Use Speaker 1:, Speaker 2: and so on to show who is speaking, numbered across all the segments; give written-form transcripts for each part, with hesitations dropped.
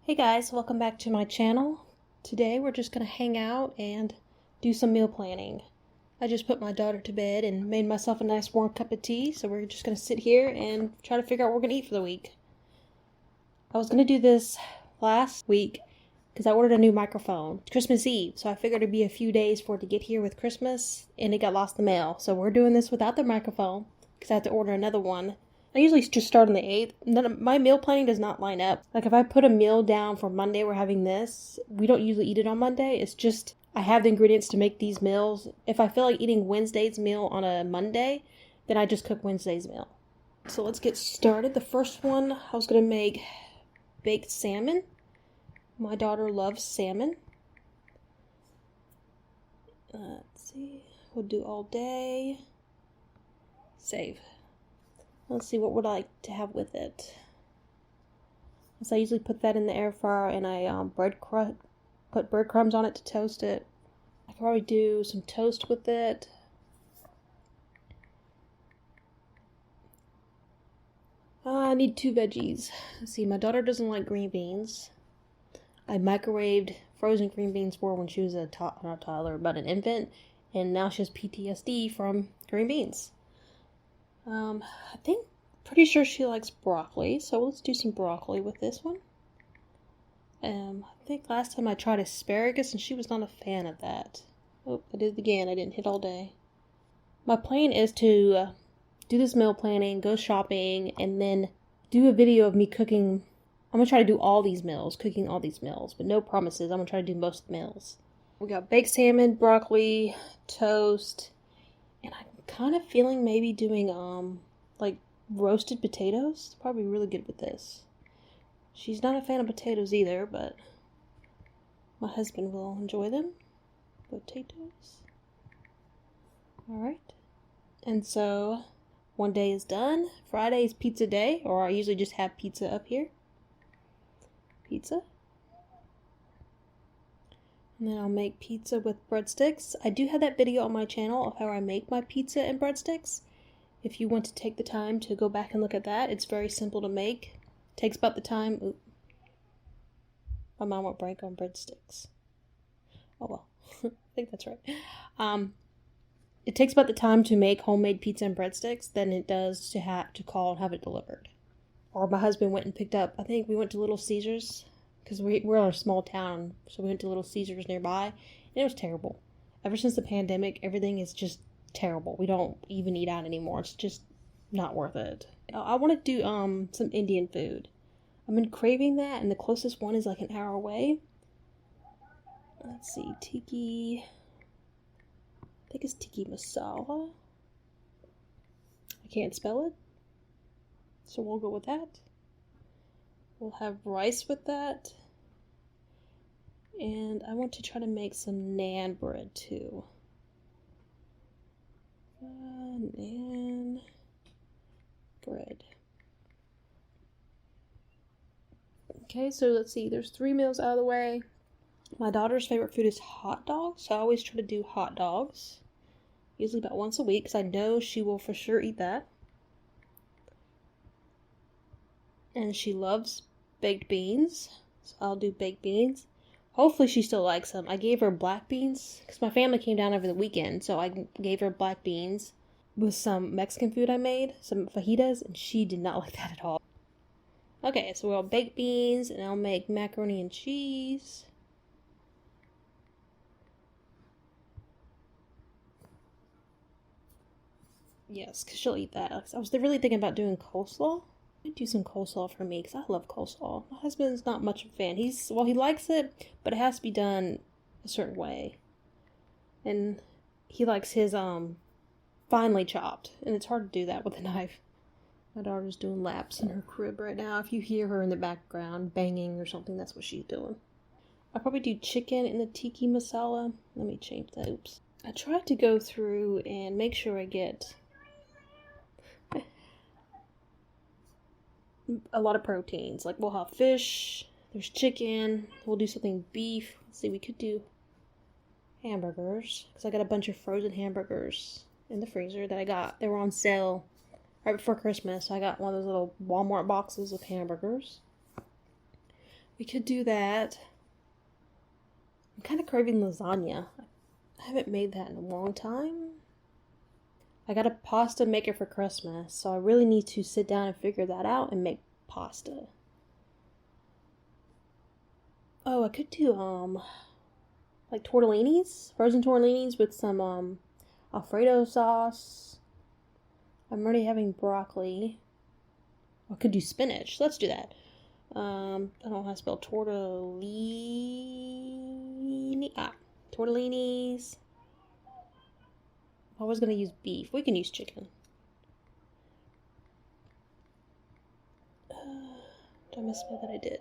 Speaker 1: Hey guys, welcome back to my channel. Today we're just gonna hang out and do some meal planning. I just put my daughter to bed and made myself a nice warm cup of tea, so we're just gonna sit here and try to figure out what we're gonna eat for the week. I was gonna do this last week because I ordered a new microphone. It's Christmas Eve, so I figured it'd be a few days for it to get here with Christmas, and it got lost in the mail. So we're doing this without the microphone because I have to order another one. I usually just start on the 8th. My meal planning does not line up. Like if I put a meal down for Monday, we're having this. We don't usually eat it on Monday. It's just I have the ingredients to make these meals. If I feel like eating Wednesday's meal on a Monday, then I just cook Wednesday's meal. So let's get started. The first one, I was going to make baked salmon. My daughter loves salmon. Let's see. We'll do all day. Save. Let's see, what would I like to have with it? So I usually put that in the air fryer and I put breadcrumbs on it to toast it. I could probably do some toast with it. I need 2 veggies. Let's see, my daughter doesn't like green beans. I microwaved frozen green beans for her when she was not a toddler, but an infant, and now she has PTSD from green beans. Pretty sure she likes broccoli, so let's do some broccoli with this one. I think last time I tried asparagus and she was not a fan of that. Oh, I did it again. I didn't hit all day. My plan is to do this meal planning, go shopping, and then do a video of me cooking. I'm going to try to do all these meals, cooking all these meals, but no promises. I'm going to try to do most of the meals. We got baked salmon, broccoli, toast, and I'm kind of feeling maybe doing, like roasted potatoes. Probably really good with this. She's not a fan of potatoes either, but my husband will enjoy them. Potatoes. Alright. And so, one day is done. Friday is pizza day, or I usually just have pizza up here. Pizza. And then I'll make pizza with breadsticks. I do have that video on my channel of how I make my pizza and breadsticks. If you want to take the time to go back and look at that, it's very simple to make. Takes about the time. Ooh. My mom won't break on breadsticks. Oh well, I think that's right. It takes about the time to make homemade pizza and breadsticks than it does to have to call and have it delivered. Or my husband went and picked up. I think we went to Little Caesars because we're in a small town, so we went to Little Caesars nearby, and it was terrible. Ever since the pandemic, everything is just terrible. We don't even eat out anymore. It's just not worth it. I want to do some Indian food. I've been craving that, and the closest one is like an hour away. Let's see, tiki. I think it's tiki masala. I can't spell it, so we'll go with that. We'll have rice with that. And I want to try to make some naan bread too. Naan bread. Okay, so let's see. There's 3 meals out of the way. My daughter's favorite food is hot dogs, so I always try to do hot dogs. Usually about once a week, because I know she will for sure eat that. And she loves baked beans, so I'll do baked beans. Hopefully she still likes them. I gave her black beans, because my family came down over the weekend, so I gave her black beans with some Mexican food I made, some fajitas, and she did not like that at all. Okay, so we'll bake beans, and I'll make macaroni and cheese. Yes, because she'll eat that. I was really thinking about doing coleslaw. I'd do some coleslaw for me, because I love coleslaw. My husband's not much of a fan. He likes it, but it has to be done a certain way. And he likes his, finely chopped, and it's hard to do that with a knife. My daughter's doing laps in her crib right now. If you hear her in the background banging or something, that's what she's doing. I'll probably do chicken in the tiki masala. Let me change that. Oops. I tried to go through and make sure I get a lot of proteins. Like we'll have fish, there's chicken, we'll do something beef. Let's see, we could do hamburgers, because I got a bunch of frozen hamburgers in the freezer that I got. They were on sale right before Christmas, so I got one of those little Walmart boxes of hamburgers. We could do that. I'm kind of craving lasagna. I haven't made that in a long time. I got a pasta maker for Christmas, so I really need to sit down and figure that out and make pasta. Oh, I could do, like tortellinis, frozen tortellinis with some, Alfredo sauce. I'm already having broccoli. I could do spinach. Let's do that. I don't know how to spell tortellini. Tortellinis. I was gonna use beef. We can use chicken. Did I misspell that? I did.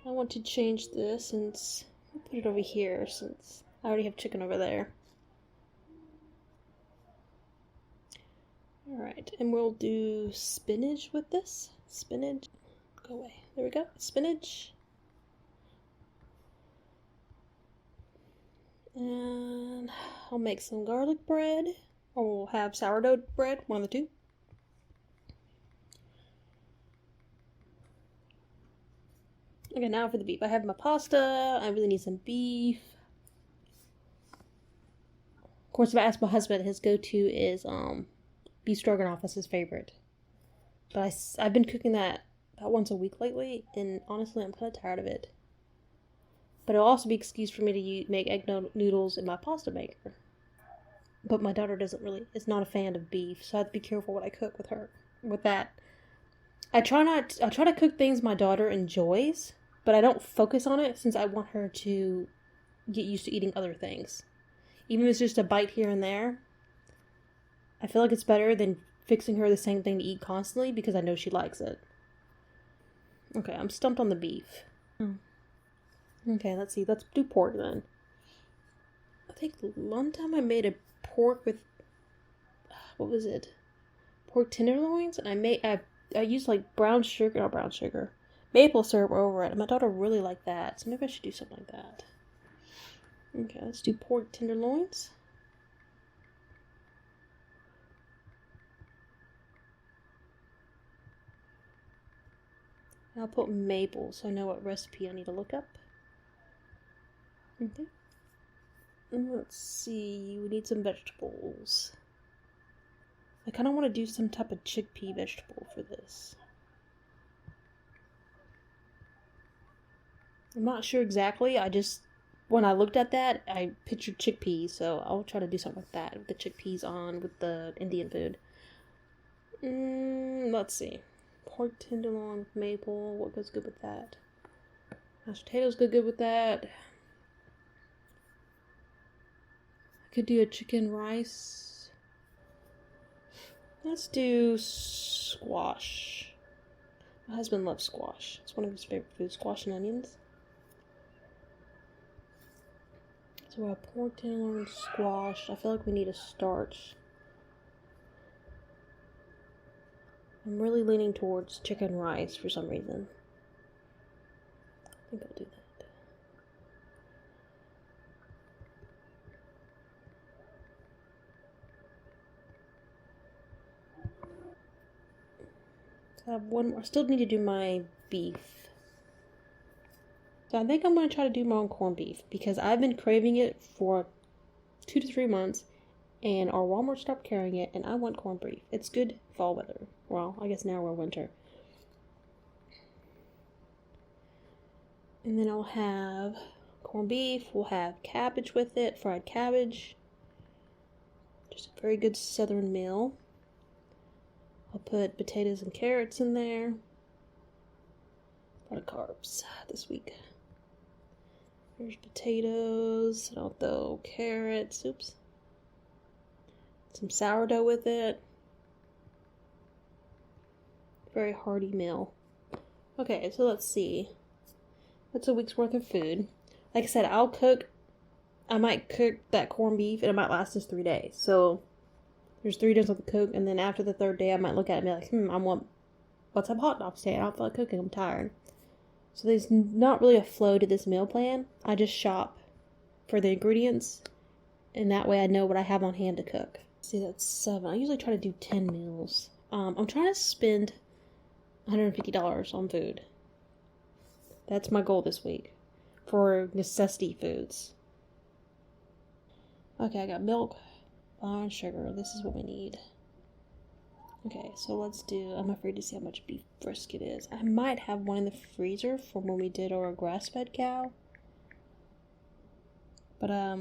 Speaker 1: I want to change this since I'll put it over here since I already have chicken over there. Alright, and we'll do spinach with this. Spinach. Go away. There we go. Spinach. And I'll make some garlic bread. Or we'll have sourdough bread, one of the two. Okay, now for the beef. I have my pasta. I really need some beef. Of course, if I ask my husband, his go-to is beef stroganoff. That's his favorite. But I've been cooking that about once a week lately, and honestly, I'm kind of tired of it. But it'll also be an excuse for me to make egg noodles in my pasta maker. But my daughter is not a fan of beef, so I have to be careful what I cook with her. With that, I try to cook things my daughter enjoys, but I don't focus on it since I want her to get used to eating other things. Even if it's just a bite here and there, I feel like it's better than fixing her the same thing to eat constantly because I know she likes it. Okay, I'm stumped on the beef. Okay, let's see. Let's do pork then. I think one time I made a pork with, what was it? Pork tenderloins, and I used like maple syrup over it. And my daughter really liked that, so maybe I should do something like that. Okay, let's do pork tenderloins. I'll put maple so I know what recipe I need to look up. Okay. And let's see, we need some vegetables. I kind of want to do some type of chickpea vegetable for this. I'm not sure exactly, when I looked at that, I pictured chickpeas, so I'll try to do something like that with the chickpeas on with the Indian food. Let's see. Pork tenderloin with maple, what goes good with that? Mashed potatoes go good with that. I could do a chicken rice. Let's do squash. My husband loves squash. It's one of his favorite foods, squash and onions. So we'll have pork tenderloin, squash. I feel like we need a starch. I'm really leaning towards chicken rice for some reason. I think I'll do that. So I have one more. I still need to do my beef. So I think I'm going to try to do my own corned beef because I've been craving it for 2 to 3 months and our Walmart stopped carrying it and I want corned beef. It's good fall weather. Well, I guess now we're winter. And then I'll have corned beef. We'll have cabbage with it, fried cabbage. Just a very good southern meal. I'll put potatoes and carrots in there. A lot of carbs this week. There's potatoes. And I'll throw carrots. Oops. Some sourdough with it. Very hearty meal. Okay, so let's see. That's a week's worth of food. Like I said, I might cook that corned beef and it might last us 3 days. So there's 3 days of the cook, and then after the 3rd day I might look at it and be like, let's have hot dogs today. I don't feel like cooking, I'm tired. So there's not really a flow to this meal plan. I just shop for the ingredients, and that way I know what I have on hand to cook. See, that's 7. I usually try to do 10 meals. I'm trying to spend $150 on food. That's my goal this week for necessity foods. Okay, I got milk, flour, and sugar. This is what we need. Okay, so let's do, I'm afraid to see how much beef brisket is. I might have one in the freezer from when we did our grass-fed cow. But, I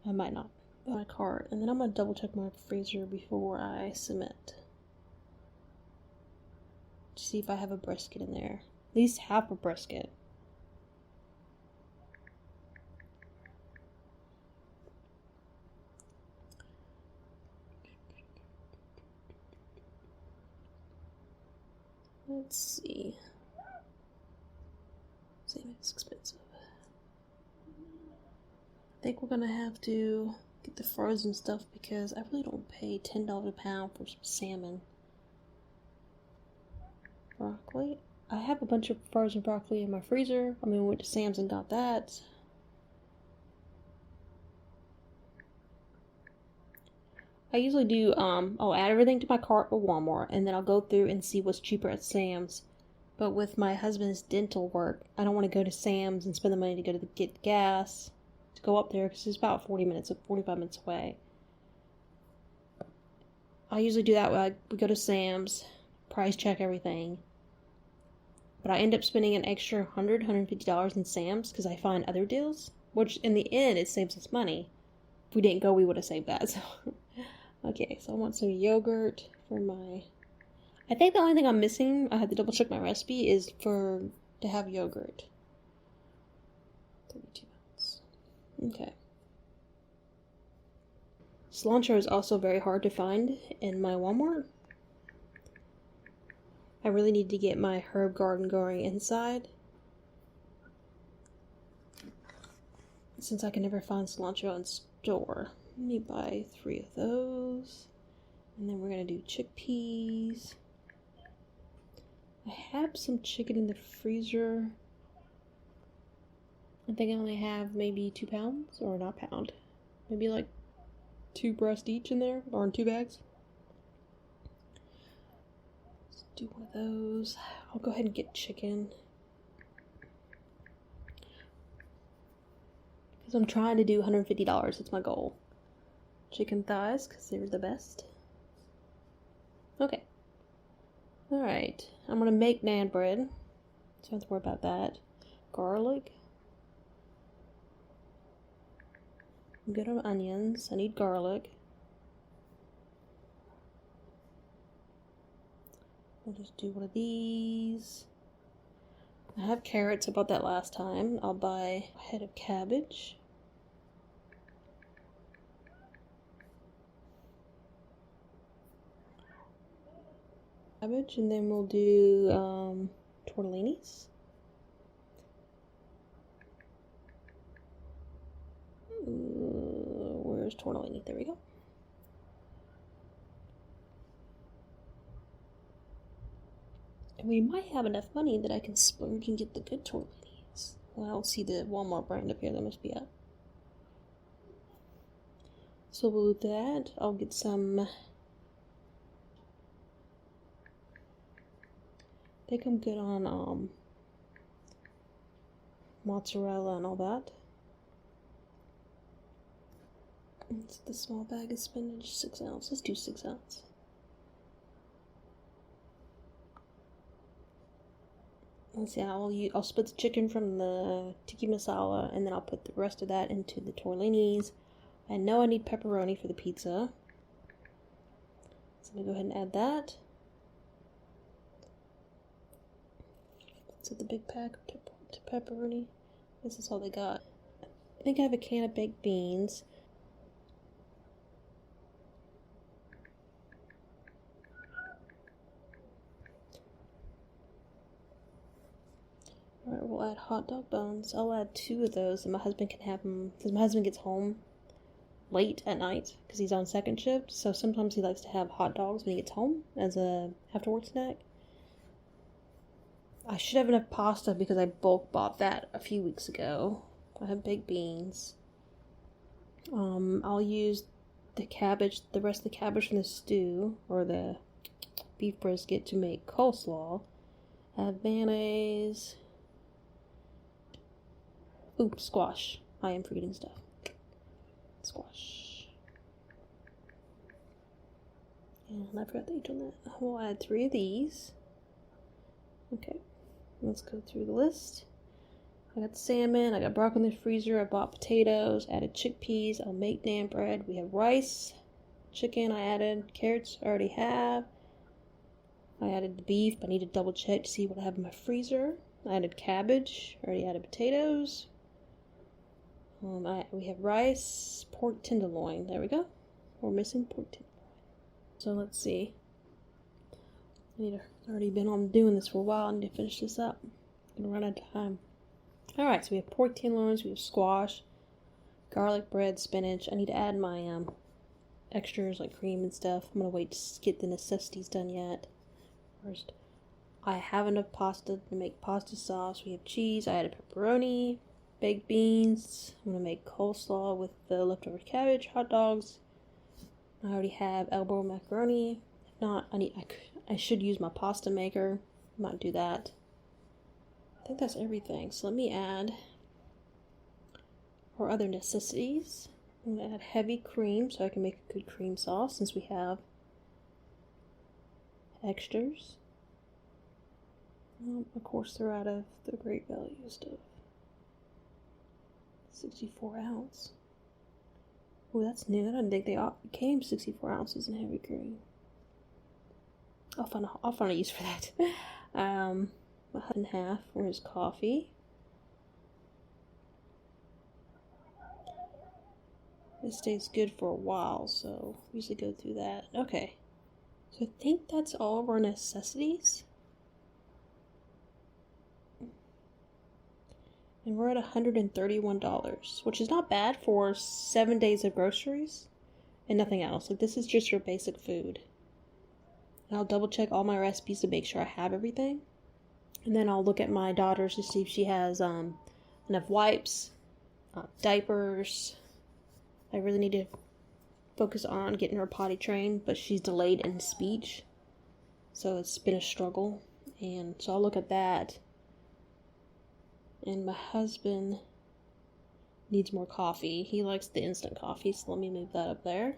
Speaker 1: might not. My cart, and then I'm gonna double check my freezer before I submit. To see if I have a brisket in there. At least half a brisket. Let's see. Same, it's expensive. I think we're gonna have to get the frozen stuff because I really don't pay $10 a pound for some salmon. Broccoli. I have a bunch of frozen broccoli in my freezer. I mean, we went to Sam's and got that. I usually do, I'll add everything to my cart at Walmart, and then I'll go through and see what's cheaper at Sam's. But with my husband's dental work, I don't want to go to Sam's and spend the money to get gas to go up there because it's about 45 minutes away. I usually do that when we go to Sam's, price check everything. But I end up spending an extra $150 in Sam's because I find other deals, which in the end it saves us money. If we didn't go, we would have saved that. So, okay, so I want some yogurt for my. I think the only thing I'm missing, I had to double check my recipe, is to have yogurt. 32 ounces. Okay. Cilantro is also very hard to find in my Walmart. I really need to get my herb garden going inside. Since I can never find cilantro in store. Let me buy 3 of those. And then we're going to do chickpeas. I have some chicken in the freezer. I think I only have maybe 2 pounds, or not pound. Maybe like 2 breasts each in there, or in 2 bags. Let's do one of those. I'll go ahead and get chicken. Because I'm trying to do $150, that's my goal. Chicken thighs, because they're the best. Okay. Alright, I'm going to make naan bread. So I don't have to worry about that. Garlic. I'm good on onions. I need garlic. I'll just do one of these. I have carrots. I bought that last time. I'll buy a head of cabbage. And then we'll do tortellinis. Where's tortellini? There we go. And we might have enough money that I can splurge and get the good tortellinis. Well, I don't see the Walmart brand up here. That must be it. So we'll do that. I'll get some. I think I'm good on mozzarella and all that. It's the small bag of spinach, 6 ounces. Let's do 6 ounces. Let's see, I'll split the chicken from the tikka masala, and then I'll put the rest of that into the tortellinis. I know I need pepperoni for the pizza, so I'm gonna go ahead and add that. So the big pack of pepperoni. This is all they got. I think I have a can of baked beans. Alright, we'll add hot dog bones. I'll add 2 of those, and my husband can have them, because my husband gets home late at night, because he's on second shift, so sometimes he likes to have hot dogs when he gets home, as a after-work snack. I should have enough pasta, because I bulk bought that a few weeks ago. I have baked beans. I'll use the rest of the cabbage from the stew, or the beef brisket, to make coleslaw. I have mayonnaise. Oops, squash. I am forgetting stuff. Squash. And I forgot the H on that. We'll add 3 of these. Okay, let's go through the list. I got salmon, I got broccoli in the freezer, I bought potatoes, added chickpeas, I'll make naan bread. We have rice, chicken I added, carrots I already have. I added the beef, but I need to double check to see what I have in my freezer. I added cabbage, already added potatoes. We have rice, pork tenderloin. There we go. We're missing pork tenderloin. So let's see. I've already been on doing this for a while. I need to finish this up. I'm gonna run out of time. Alright, so we have pork tenderloins, we have squash, garlic bread, spinach. I need to add my extras like cream and stuff. I'm gonna wait to get the necessities done yet. First, I have enough pasta to make pasta sauce. We have cheese. I added pepperoni, baked beans. I'm gonna make coleslaw with the leftover cabbage, hot dogs. I already have elbow macaroni. If not, I should use my pasta maker. I might do that. I think that's everything. So let me add our other necessities. I'm gonna add heavy cream so I can make a good cream sauce since we have extras. Of course, they're out of the Great Value stuff. 64 ounce. Oh, that's new. I didn't think they came 64 ounces in heavy cream. I'll find a use for that. A hut and half for his coffee. This stays good for a while, so we usually go through that. Okay. So I think that's all of our necessities. And we're at $131, which is not bad for 7 days of groceries and nothing else. Like, this is just your basic food. And I'll double check all my recipes to make sure I have everything. And then I'll look at my daughter's to see if she has enough wipes, diapers. I really need to focus on getting her potty trained, but she's delayed in speech. So it's been a struggle. And so I'll look at that. And my husband needs more coffee. He likes the instant coffee, so let me move that up there.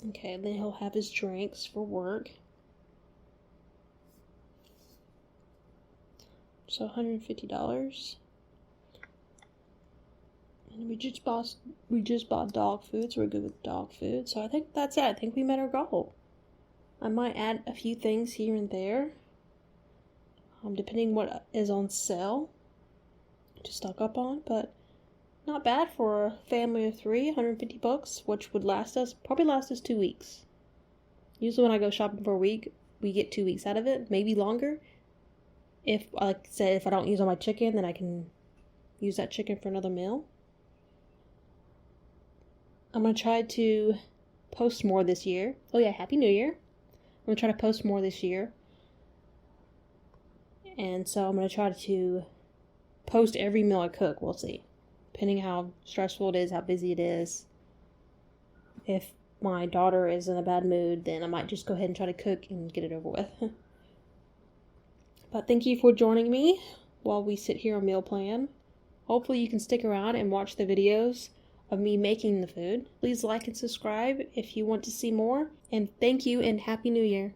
Speaker 1: Okay, then he'll have his drinks for work. So $150. And we just bought dog food, so we're good with dog food. So I think that's it. I think we met our goal. I might add a few things here and there. Depending what is on sale to stock up on, but not bad for a family of 3, $150, which would probably last us 2 weeks. Usually when I go shopping for a week, we get 2 weeks out of it, maybe longer. If, like I said, if I don't use all my chicken, then I can use that chicken for another meal. I'm going to try to post more this year. Oh yeah, Happy New Year. I'm going to try to post more this year. And so I'm going to try to post every meal I cook. We'll see. Depending how stressful it is, how busy it is. If my daughter is in a bad mood, then I might just go ahead and try to cook and get it over with. But thank you for joining me while we sit here and meal plan. Hopefully you can stick around and watch the videos of me making the food. Please like and subscribe if you want to see more. And thank you and Happy New Year.